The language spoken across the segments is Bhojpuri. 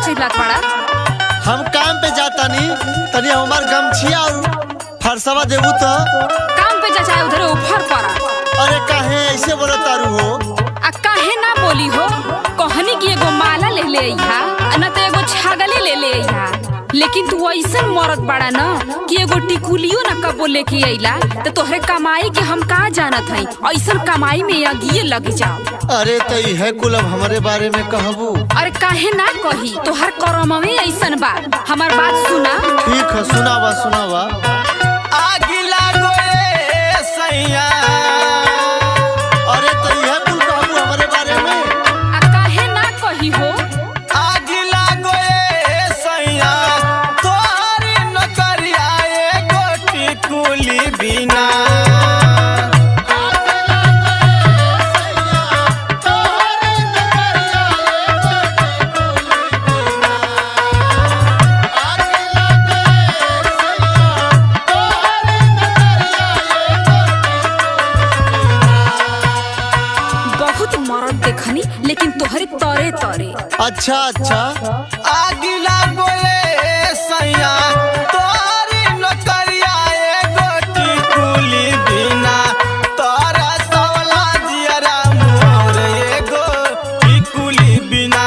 चिल्लात पड़ा? हम काम पे जाता नहीं तनी हमार गमछिया और फरसवा देबू तो काम पे जा चाहे उधर ऊपर पड़ा। अरे काहे ऐसे बोलो तारू हो? आ काहे ना बोली हो? कहनी की एगो माला ले ले अइहा न तो एगो छागले ले ले अइहा, लेकिन तू ऐसन मरद बड़ा न कि एगो टिकुलियो न कबो लेके अइला तो तोहरे कमाई के हम का जानत हई। ऐसन कमाई में अगिए लग जाओ। अरे तो है कुल अब हमारे बारे में कहबू? अरे काहे ना कही, तोहर करम में ऐसन बा। हमार बात सुना। ठीक है सुनावा सुनावा। आगिला गोए सैया। अरे तो है कुल कहबू हमारे बारे में? आ काहे ना कही हो? आगिला गोए सैया तोरी नौकरिया एगो टिकुली बिना। देखनी लेकिन तोहरे तरे तरे। अच्छा अच्छा। आगिला गोए सैया तोरी नौकरिया एगो टिकुली बिना। तोरा सवला जियरा मोर एगो टिकुली बिना।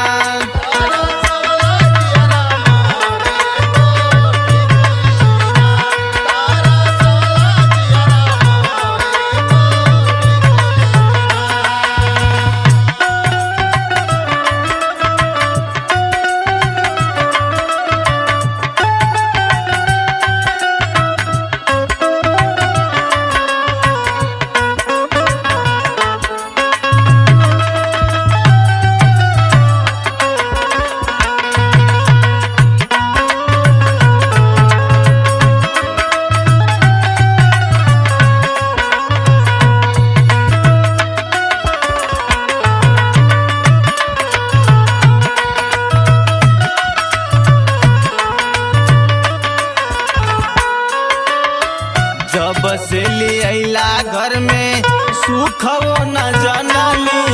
जब से ले अइला घर में सुखवो न जनली।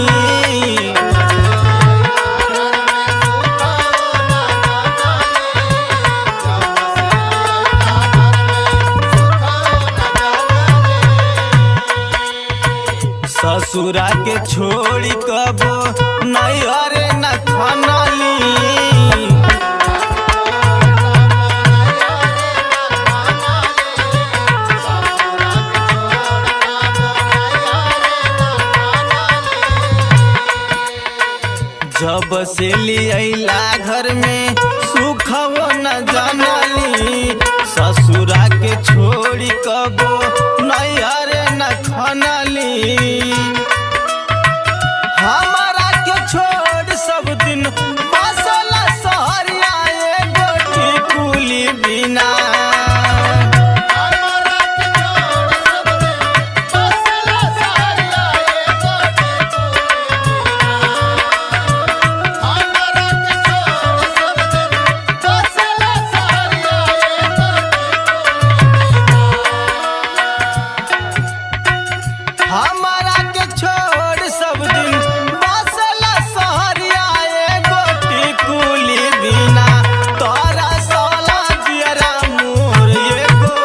ससुरा के छोड़ी कबो नैहर न खनली। जब से ले अइला घर में सुखवो न जानली। ससुरा के छोड़ी कबो नैहर न खनली। हमारा के छोड़ सब दिन बसला सहरिया एगो टिकुली बिना। हमारा के छोड़ सब दिन बसला सहरिया एगो टिकुली बिना। तोरा सवला जियरा मोर एगो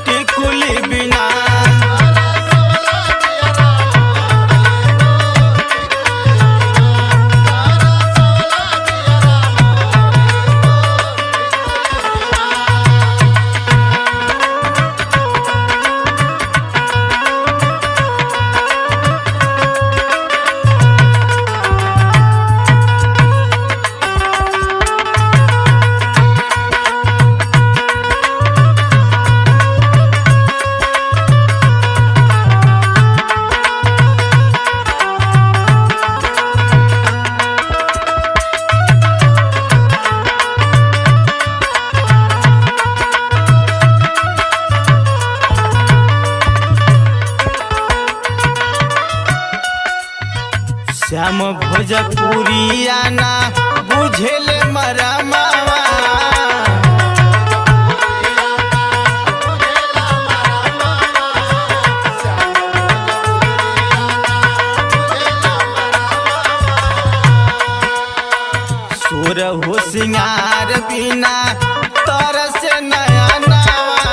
टिकुली बिना। श्याम भोजपुरिया ना बुझेले मरमावा। सोर हो सिंगार बिना तर से नया नवा।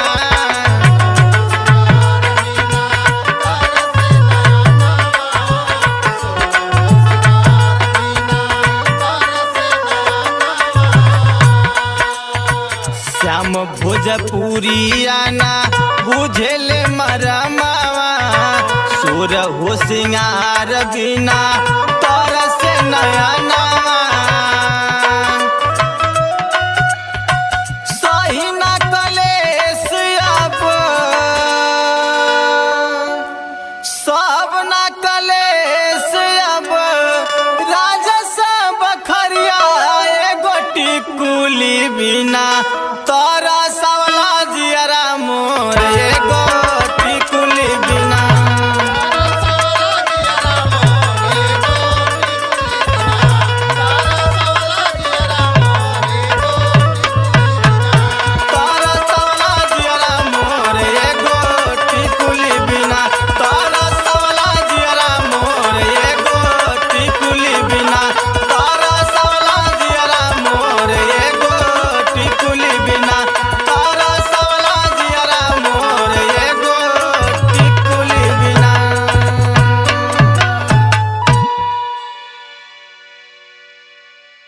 श्याम भोजपुरी आना बुझेले मरमावा सोर हो सिंगार बिना तर से नया नवा।